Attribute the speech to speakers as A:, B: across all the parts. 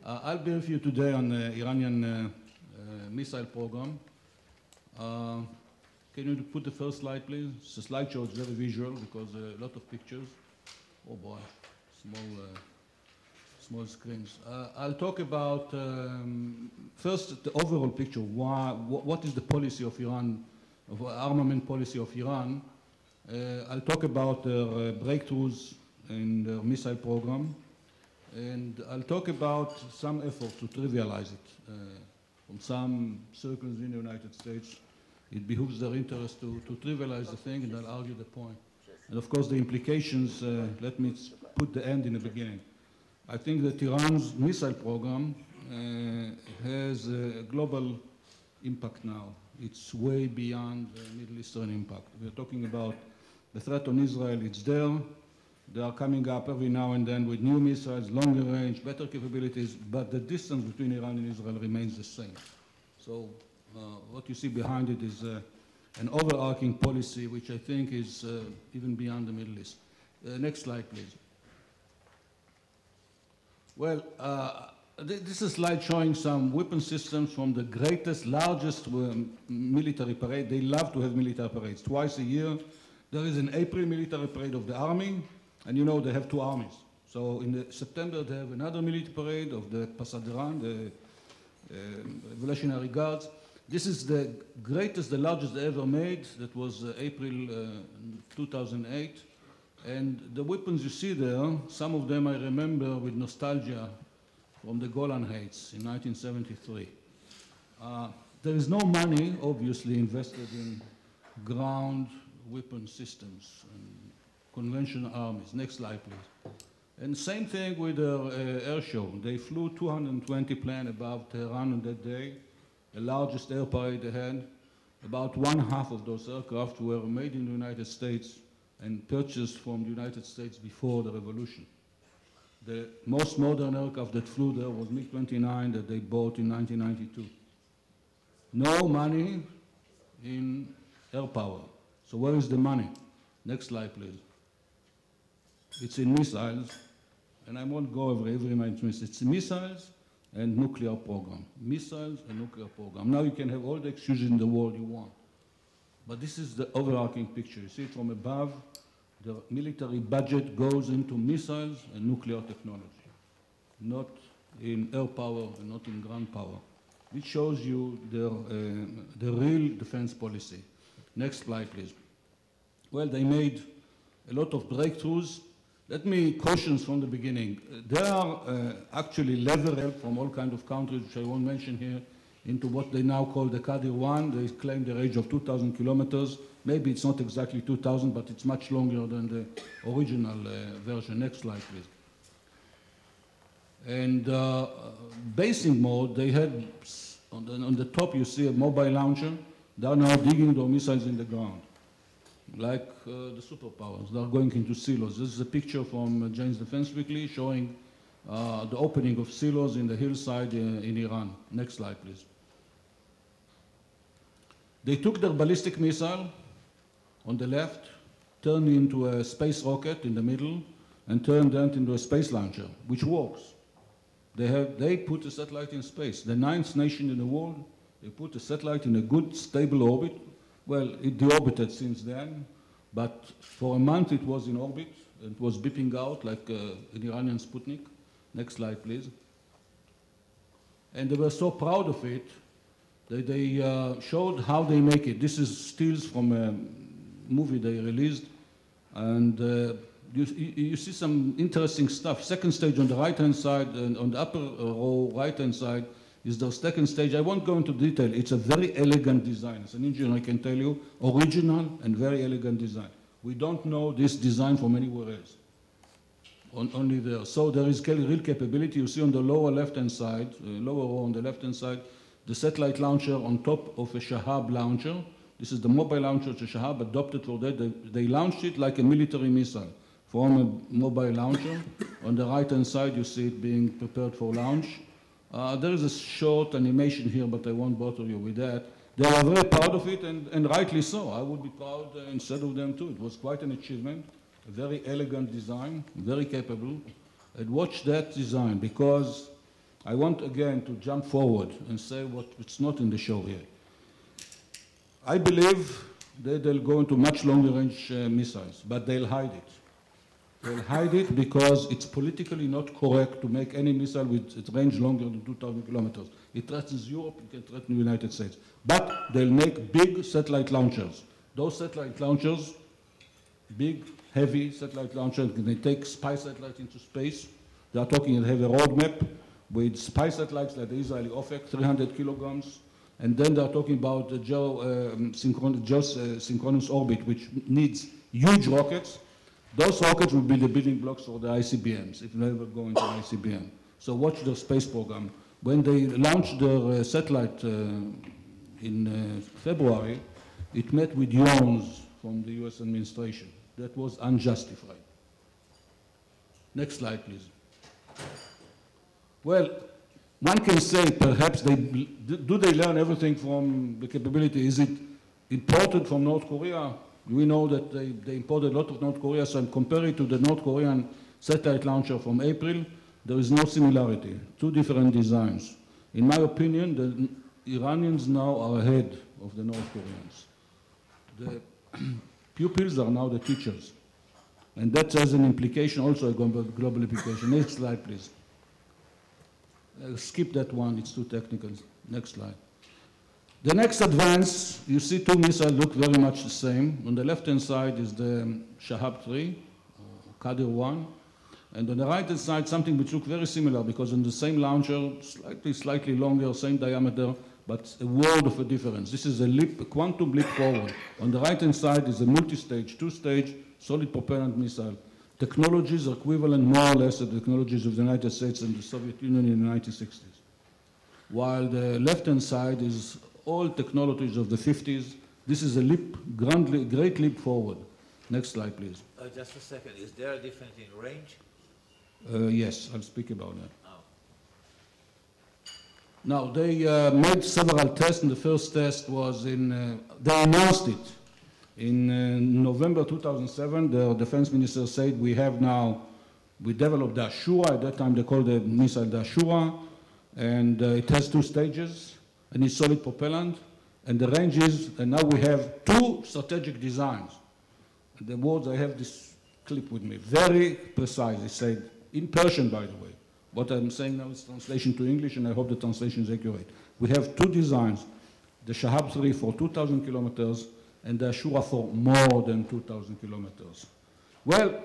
A: I'll brief you today on the Iranian missile program. Can you put the first slide, please? The slideshow is very visual because a lot of pictures. Oh boy, small screens. I'll talk about first the overall picture. What is the policy of Iran, of armament policy of Iran? I'll talk about their breakthroughs in their missile program. And I'll talk about some effort to trivialize it. From some circles in the United States, it behooves their interest to trivialize the thing, and I'll argue the point. And of course, the implications, let me put the end in the beginning. I think that Iran's missile program has a global impact now. It's way beyond the Middle Eastern impact. We're talking about the threat on Israel, it's there. They are coming up every now and then with new missiles, longer range, better capabilities, but the distance between Iran and Israel remains the same. So what you see behind it is an overarching policy which I think is even beyond the Middle East. Next slide, please. Well, this is a slide showing some weapon systems from the greatest, largest military parade. They love to have military parades. Twice a year, there is an April military parade of the army. And you know they have two armies. So in September they have another military parade of the Pasadran, the Revolutionary Guards. This is the greatest, the largest they ever made. That was April 2008. And the weapons you see there, some of them I remember with nostalgia from the Golan Heights in 1973. There is no money, obviously, invested in ground weapon systems and conventional armies. Next slide, please. And same thing with their air show. They flew 220 planes above Tehran on that day, the largest air parade they had. About one-half of those aircraft were made in the United States and purchased from the United States before the revolution. The most modern aircraft that flew there was MiG-29 that they bought in 1992. No money in air power. So where is the money? Next slide, please. It's in missiles, and I won't go over every minute. It's missiles and nuclear program. Missiles and nuclear program. Now you can have all the excuses in the world you want. But this is the overarching picture. You see it from above. The military budget goes into missiles and nuclear technology, not in air power and not in ground power. It shows you the real defense policy. Next slide, please. Well, they made a lot of breakthroughs. Let me caution from the beginning. There are actually level help from all kinds of countries, which I won't mention here, into what they now call the Qadir-1. They claim the range of 2,000 kilometers. Maybe it's not exactly 2,000, but it's much longer than the original version. Next slide, please. And basing mode, they had, on the top you see a mobile launcher. They are now digging their missiles in the ground, like the superpowers. They are going into silos. This is a picture from Jane's Defense Weekly showing the opening of silos in the hillside in Iran. Next slide, please. They took their ballistic missile on the left, turned it into a space rocket in the middle, and turned that into a space launcher, which works. They put a satellite in space. The 9th nation in the world, they put a satellite in a good, stable orbit. Well, it deorbited since then, but for a month it was in orbit. It was beeping out like an Iranian Sputnik. Next slide, please. And they were so proud of it that they showed how they make it. This is stills from a movie they released. And you see some interesting stuff. Second stage on the right-hand side, and on the upper row right-hand side, is the second stage. I won't go into detail. It's a very elegant design. As an engineer, I can tell you, original and very elegant design. We don't know this design from anywhere else, only there. So there is real capability. You see on the lower left-hand side, lower row on the left-hand side, the satellite launcher on top of a Shahab launcher. This is the mobile launcher that Shahab adopted for that. They launched it like a military missile from a mobile launcher. On the right-hand side, you see it being prepared for launch. There is a short animation here, but I won't bother you with that. They are very proud of it, and rightly so. I would be proud instead of them too. It was quite an achievement, a very elegant design, very capable. And watch that design, because I want again to jump forward and say what's not in the show here. I believe that they'll go into much longer range missiles, but they'll hide it. They'll hide it because it's politically not correct to make any missile with its range longer than 2,000 kilometers. It threatens Europe, it can threaten the United States. But they'll make big satellite launchers. Those satellite launchers, big, heavy satellite launchers, they take spy satellites into space. They are talking, they have a roadmap with spy satellites like the Israeli OFEC, 300 kilograms. And then they're talking about the synchronous orbit, which needs huge rockets. Those rockets will be the building blocks for the ICBMs, if they ever go into ICBM. So watch their space program. When they launched their satellite in February, it met with yawns from the US administration. That was unjustified. Next slide, please. Well, one can say perhaps do they learn everything from the capability? Is it imported from North Korea? We know that they imported a lot of North Korea, so I'm comparing to the North Korean satellite launcher from April. There is no similarity, two different designs. In my opinion, the Iranians now are ahead of the North Koreans. The pupils are now the teachers. And that has an implication, also a global implication. Next slide, please. Skip that one, it's too technical. Next slide. The next advance, you see two missiles look very much the same. On the left-hand side is the Shahab-3, Qadir-1. And on the right-hand side, something which looks very similar because on the same launcher, slightly longer, same diameter, but a world of a difference. This is a quantum leap forward. On the right-hand side is a multi-stage, two-stage, solid propellant missile. Technologies are equivalent more or less to the technologies of the United States and the Soviet Union in the 1960s. While the left-hand side is all technologies of the 50s. This is a great leap forward. Next slide, please.
B: Just a second. Is there a difference in range?
A: Yes, I'll speak about that. Oh. Now, they made several tests, and the first test was they announced it. In November 2007, the defense minister said, we developed the Ashura. At that time, they called the missile the Ashura, and it has two stages. And it's solid propellant, and the range is, and now we have two strategic designs. And the words, I have this clip with me, very precise. It said, in Persian, by the way. What I'm saying now is translation to English, and I hope the translation is accurate. We have two designs, the Shahab-3 for 2,000 kilometers, and the Ashura for more than 2,000 kilometers. Well,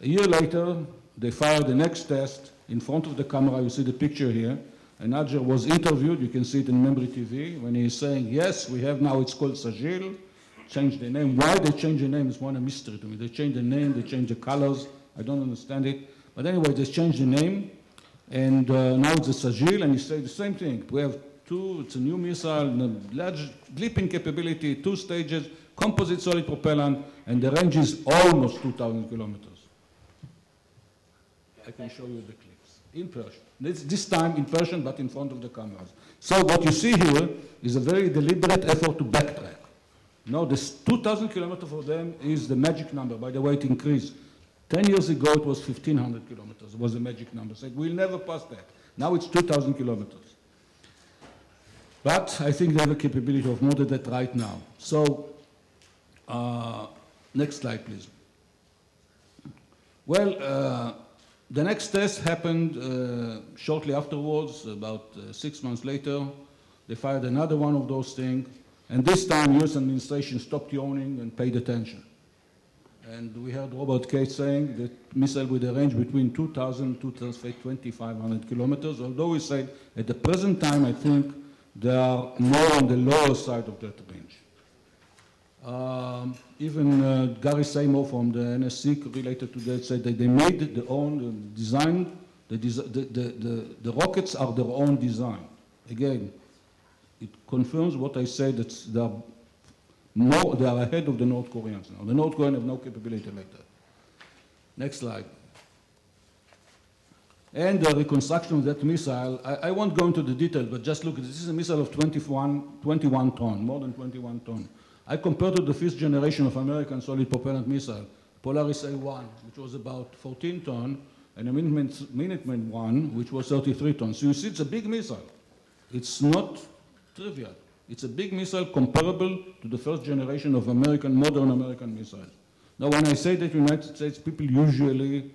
A: a year later, they fired the next test in front of the camera. You see the picture here. And Ajay was interviewed, you can see it in Memory TV, when he's saying, yes, we have now, it's called Sejil, changed the name. Why they changed the name is one a mystery to me. They changed the name, they changed the colors, I don't understand it. But anyway, they changed the name, and now it's a Sejil, and he said the same thing. We have it's a new missile, large leaping capability, two stages, composite solid propellant, and the range is almost 2,000 kilometers. I can show you the clips in Persian. This time in Persian, but in front of the cameras. So what you see here is a very deliberate effort to backtrack. Now, this 2,000 kilometers for them is the magic number. By the way, it increased. 10 years ago, it was 1,500 kilometers. It was the magic number. Said, we'll never pass that. Now it's 2,000 kilometers. But I think they have a capability of more than that right now. So, next slide, please. Well, the next test happened shortly afterwards, about 6 months later. They fired another one of those things. And this time, US administration stopped yawning and paid attention. And we heard Robert Case saying that missile with a range between 2,000 to 2,500 kilometers, although he said at the present time, I think they are more on the lower side of that range. Even Gary Seymour from the NSC related to that said that they made their own design, the rockets are their own design. Again, it confirms what I said, that they are ahead of the North Koreans now. The North Koreans have no capability like that. Next slide. And the reconstruction of that missile, I won't go into the detail, but just look, this is a missile of 21 ton, more than 21 ton. I compared to the fifth generation of American solid propellant missile, Polaris A1, which was about 14 ton, and a Minuteman one, which was 33 tons. So you see, it's a big missile. It's not trivial. It's a big missile comparable to the first generation of modern American missiles. Now, when I say that United States, people usually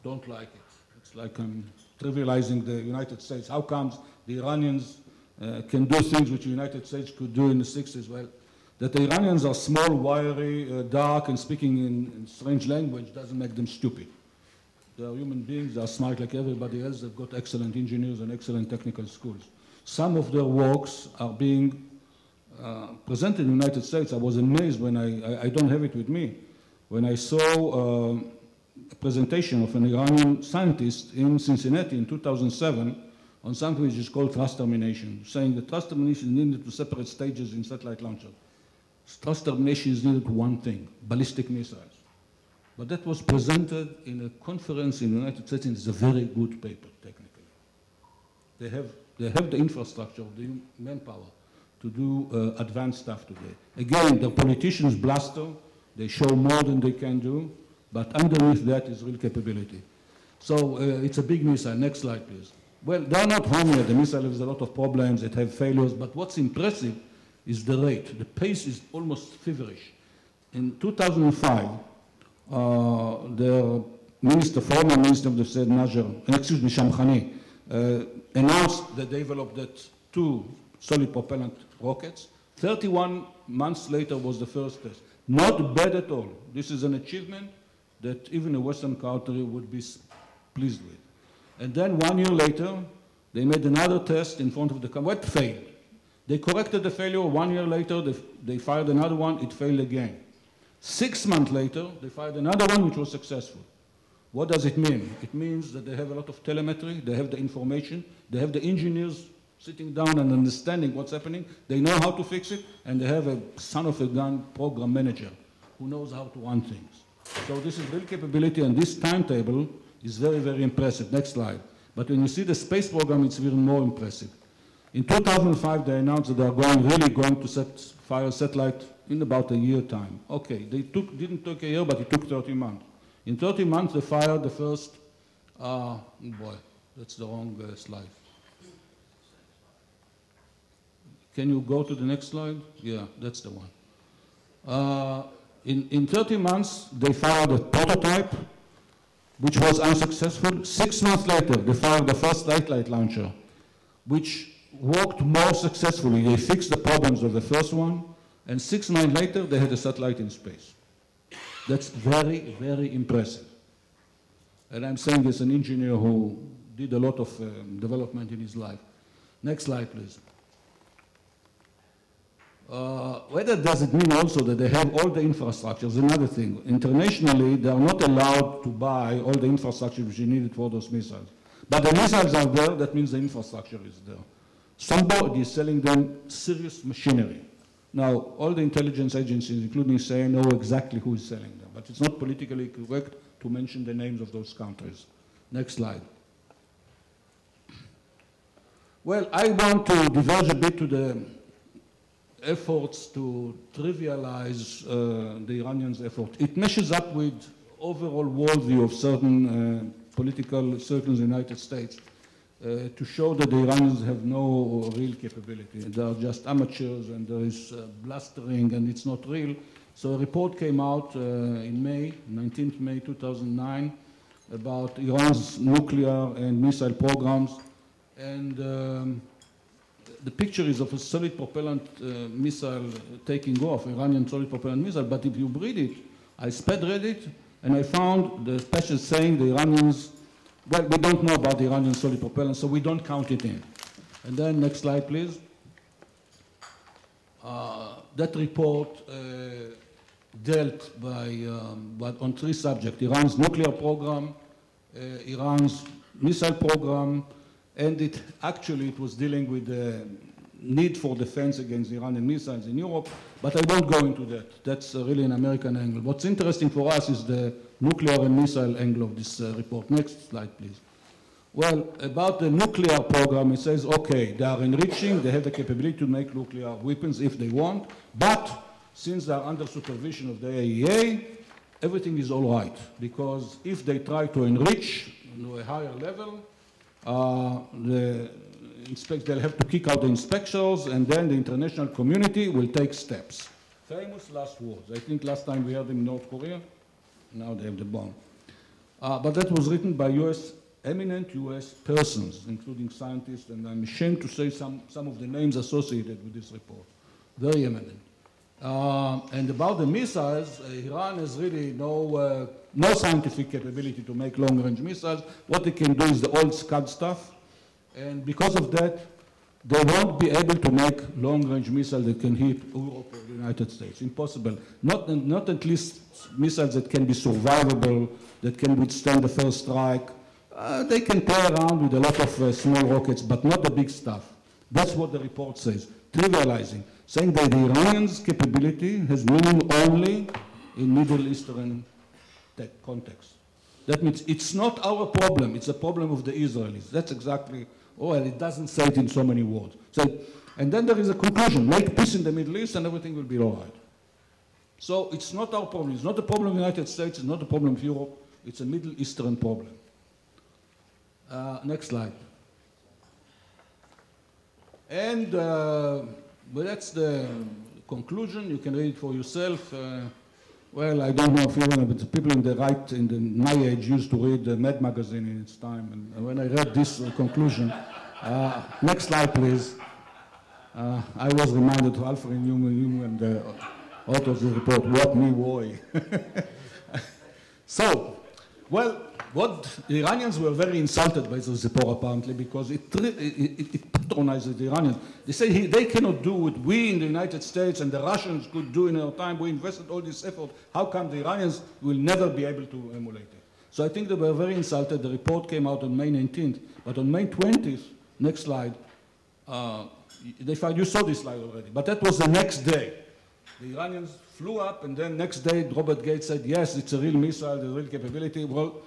A: don't like it. It's like I'm trivializing the United States. How comes the Iranians can do things which the United States could do in the 60s? Well, that the Iranians are small, wiry, dark, and speaking in strange language doesn't make them stupid. They are human beings, they are smart like everybody else, they've got excellent engineers and excellent technical schools. Some of their works are being presented in the United States. I was amazed when I don't have it with me, when I saw a presentation of an Iranian scientist in Cincinnati in 2007 on something which is called thrust termination, saying that thrust termination is needed to separate stages in satellite launcher. Thrust termination is needed to one thing, ballistic missiles. But that was presented in a conference in the United States, and it's a very good paper, technically. They have the infrastructure, the manpower to do advanced stuff today. Again, the politicians bluster, they show more than they can do, but underneath that is real capability. So it's a big missile. Next slide, please. Well, they're not home yet. The missile has a lot of problems, it has failures, but what's impressive is the rate. The pace is almost feverish. In 2005, the former minister of the State, Shamkhani, announced that they developed that 2 solid propellant rockets. 31 months later was the first test. Not bad at all. This is an achievement that even a Western country would be pleased with. And then 1 year later, they made another test in front of the camera. It failed. They corrected the failure. 1 year later, they fired another one. It failed again. 6 months later, they fired another one, which was successful. What does it mean? It means that they have a lot of telemetry. They have the information. They have the engineers sitting down and understanding what's happening. They know how to fix it. And they have a son-of-a-gun program manager who knows how to run things. So this is real capability, and this timetable is very, very impressive. Next slide. But when you see the space program, it's even more impressive. In 2005, they announced that they are really going to fire a satellite in about a year time. Okay, didn't take a year, but it took 30 months. In 30 months, they fired the first, boy, that's the wrong slide. Can you go to the next slide? Yeah, that's the one. In 30 months, they fired a prototype, which was unsuccessful. 6 months later, they fired the first satellite launcher, which worked more successfully. They fixed the problems of the first one, and 6 months later, they had a satellite in space. That's very, very impressive. And I'm saying as an engineer who did a lot of development in his life. Next slide, please. Whether does it mean also that they have all the infrastructure is another thing. Internationally, they are not allowed to buy all the infrastructure which is needed for those missiles. But the missiles are there, that means the infrastructure is there. Somebody is selling them serious machinery. Now, all the intelligence agencies, including CIA, know exactly who is selling them, but it's not politically correct to mention the names of those countries. Next slide. Well, I want to diverge a bit to the efforts to trivialize the Iranians' effort. It meshes up with overall worldview of certain political circles in the United States to show that the Iranians have no real capability. They are just amateurs and there is blustering and it's not real. So a report came out in May, 19th May 2009, about Iran's nuclear and missile programs. And the picture is of a solid propellant missile taking off, Iranian solid propellant missile, but if you read it, I sped read it, and I found the specials saying the Iranians, well, we don't know about the Iranian solid propellant, so we don't count it in. And then, next slide, please. That report dealt on 3 subjects, Iran's nuclear program, Iran's missile program, and it was dealing with the need for defense against Iranian missiles in Europe, but I won't go into that. That's really an American angle. What's interesting for us is the nuclear and missile angle of this report. Next slide, please. Well, about the nuclear program, it says, okay, they are enriching, they have the capability to make nuclear weapons if they want, but since they are under supervision of the AEA, everything is all right, because if they try to enrich, to a higher level. They'll have to kick out the inspectors, and then the international community will take steps. Famous last words. I think last time we heard them in North Korea. Now they have the bomb. But that was written by eminent US persons, including scientists, and I'm ashamed to say some of the names associated with this report. Very eminent. And about the missiles, Iran has really no scientific capability to make long-range missiles. What they can do is the old Scud stuff, and because of that, they won't be able to make long-range missiles that can hit Europe or the United States. Impossible. Not at least missiles that can be survivable, that can withstand the first strike. They can play around with a lot of small rockets, but not the big stuff. That's what the report says, trivializing, saying that the Iranians' capability has meaning only in Middle Eastern context. That means it's not our problem, it's a problem of the Israelis. That's exactly, well, it doesn't say it in so many words. So, and then there is a conclusion, make peace in the Middle East and everything will be all right. So it's not our problem, it's not a problem of the United States, it's not a problem of Europe, it's a Middle Eastern problem. Next slide. And well, that's the conclusion. You can read it for yourself. Well, I don't know if you know, but the people in the right, my age, used to read the Mad magazine in its time. And when I read this conclusion, next slide, please. I was reminded of Alfred Newman, the author of the report, what me worry. So, well, the Iranians were very insulted by this report, apparently, because it patronizes the Iranians. They say they cannot do what we in the United States and the Russians could do in our time. We invested all this effort. How come the Iranians will never be able to emulate it? So I think they were very insulted. The report came out on May 19th. But on May 20th, next slide, they found, you saw this slide already, but that was the next day. The Iranians flew up, and then next day, Robert Gates said, yes, it's a real missile, the real capability. Well,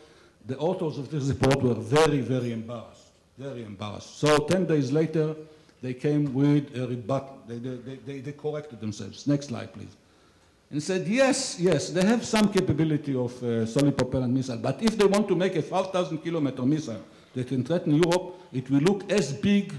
A: the authors of this report were very, very embarrassed, very embarrassed. So 10 days later, they came with a rebuttal. They corrected themselves. Next slide, please. And said, yes, they have some capability of solid propellant missile, but if they want to make a 5,000-kilometer missile that can threaten Europe, it will look as big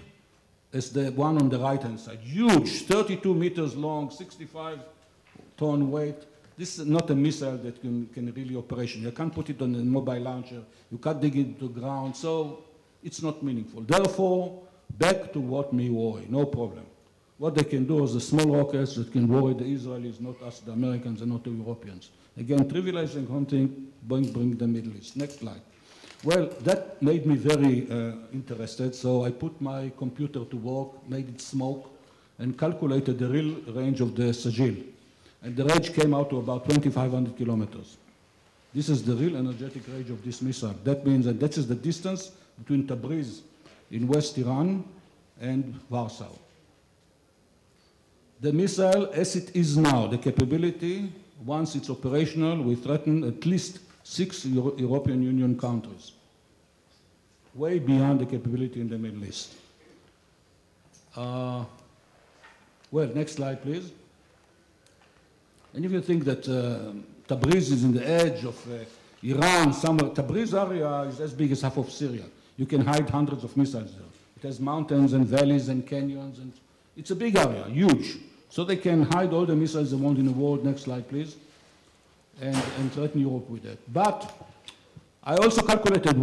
A: as the one on the right-hand side. Huge, 32 meters long, 65-ton weight. This is not a missile that can really operation. You can't put it on a mobile launcher. You can't dig it into the ground, so it's not meaningful. Therefore, back to what may worry, no problem. What they can do is the small rockets that can worry the Israelis, not us, the Americans, and not the Europeans. Again, trivializing hunting, bring the Middle East. Next slide. Well, that made me very interested, so I put my computer to work, made it smoke, and calculated the real range of the Sejil. And the range came out to about 2,500 kilometers. This is the real energetic range of this missile. That means that is the distance between Tabriz in West Iran and Warsaw. The missile, as it is now, the capability, once it's operational, will threaten at least 6 European Union countries, way beyond the capability in the Middle East. Well, next slide, please. And if you think that Tabriz is in the edge of Iran, somewhere, Tabriz area is as big as half of Syria. You can hide hundreds of missiles there. It has mountains and valleys and canyons, and it's a big area, huge. So they can hide all the missiles they want in the world. Next slide, please. And threaten Europe with that. But I also calculated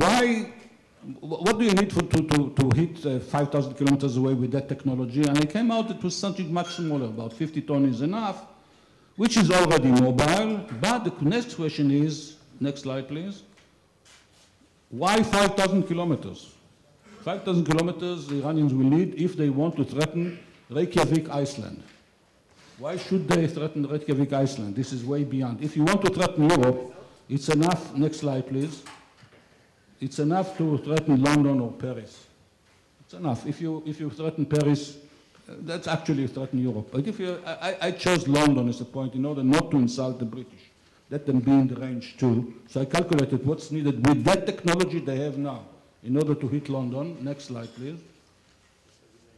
A: what do you need to hit 5,000 kilometers away with that technology? And I came out it was something much smaller, about 50 tons is enough, which is already mobile. But the next question is, next slide please, why 5,000 kilometers? 5,000 kilometers the Iranians will need if they want to threaten Reykjavik, Iceland. Why should they threaten Reykjavik, Iceland? This is way beyond. If you want to threaten Europe, it's enough, next slide please, it's enough to threaten London or Paris. It's enough. If you threaten Paris, that's actually threatening Europe. But if you, I chose London as a point in order not to insult the British. Let them be in the range too. So I calculated what's needed with that technology they have now in order to hit London. Next slide, please.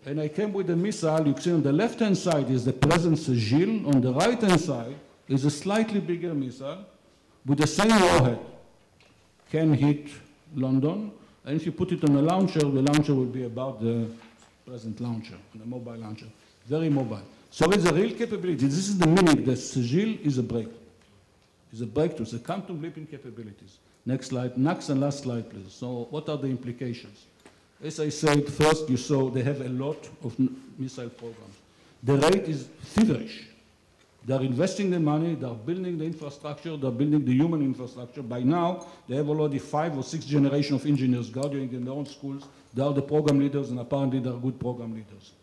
A: And I came with a missile. You can see on the left-hand side is the present Sejil. On the right-hand side is a slightly bigger missile with the same warhead. Can hit London, and if you put it on a launcher, the launcher will be about the present launcher, the mobile launcher, very mobile. So it's a real capability. This is the meaning that Sejil is a breakthrough. It's a breakthrough, it's a quantum leap in capabilities. Next slide, next and last slide, please. So what are the implications? As I said, first you saw they have a lot of missile programs. The rate is feverish. They're investing the money, they're building the infrastructure, they're building the human infrastructure. By now, they have already 5 or 6 generations of engineers graduating in their own schools. They are the program leaders, and apparently they're good program leaders.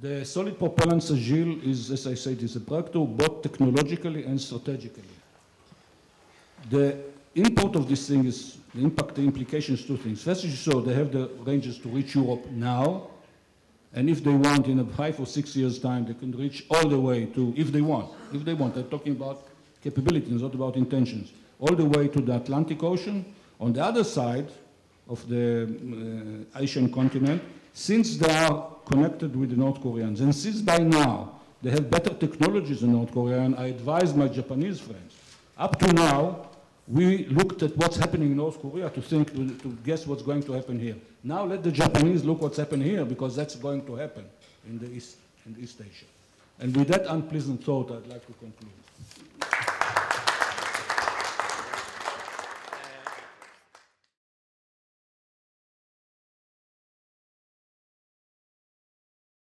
A: The solid propellant Sejil is, as I said, is a breakthrough both technologically and strategically. The import of this thing is, the impact, the implications, 2 things. First, you saw they have the ranges to reach Europe now, and if they want, in a 5 or 6 years' time, they can reach all the way to, if they want, they're talking about capabilities, not about intentions, all the way to the Atlantic Ocean. On the other side of the Asian continent, since they are connected with the North Koreans, and since by now they have better technologies than North Korea, and I advise my Japanese friends, up to now, we looked at what's happening in North Korea to guess what's going to happen here. Now let the Japanese look what's happening here, because that's going to happen in East Asia. And with that unpleasant thought, I'd like to conclude.